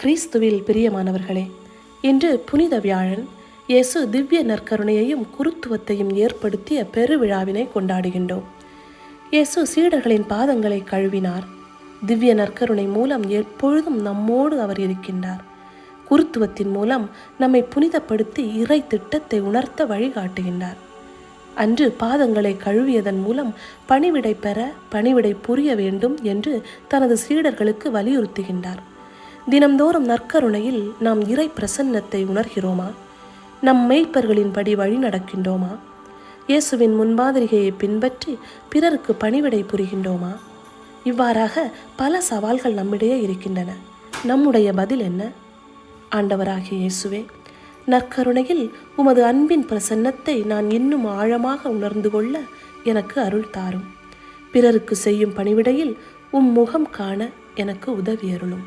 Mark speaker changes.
Speaker 1: கிறிஸ்துவில் பிரியமானவர்களே, இன்று புனித வியாழன். இயேசு திவ்ய நற்கருணையையும் குருத்துவத்தையும் ஏற்படுத்திய பெருவிழாவினை கொண்டாடுகின்றோம். இயேசு சீடர்களின் பாதங்களை கழுவினார். திவ்ய நற்கருணை மூலம் எப்பொழுதும் நம்மோடு அவர் இருக்கின்றார். குருத்துவத்தின் மூலம் நம்மை புனிதப்படுத்தி இறை திட்டத்தை உணர்த்த வழிகாட்டுகின்றார். அன்று பாதங்களை கழுவியதன் மூலம் பணிவிடை பெற, பணிவிடை புரிய வேண்டும் என்று தனது சீடர்களுக்கு வலியுறுத்துகின்றார். தினம்தோறும் நற்கருணையில் நாம் இறை பிரசன்னத்தை உணர்கிறோமா? நம் மெய்ப்பர்களின்படி வழி நடக்கின்றோமா? இயேசுவின் முன்மாதிரிகையை பின்பற்றி பிறருக்கு பணிவிடை புரிகின்றோமா? இவ்வாறாக பல சவால்கள் நம்மிடையே இருக்கின்றன. நம்முடைய பதில் என்ன? ஆண்டவராகிய இயேசுவே, நற்கருணையில் உமது அன்பின் பிரசன்னத்தை நான் இன்னும் ஆழமாக உணர்ந்து கொள்ள எனக்கு அருள் தாரும். பிறருக்கு செய்யும் பணிவிடையில் முகம் காண எனக்கு உதவி அருளும்.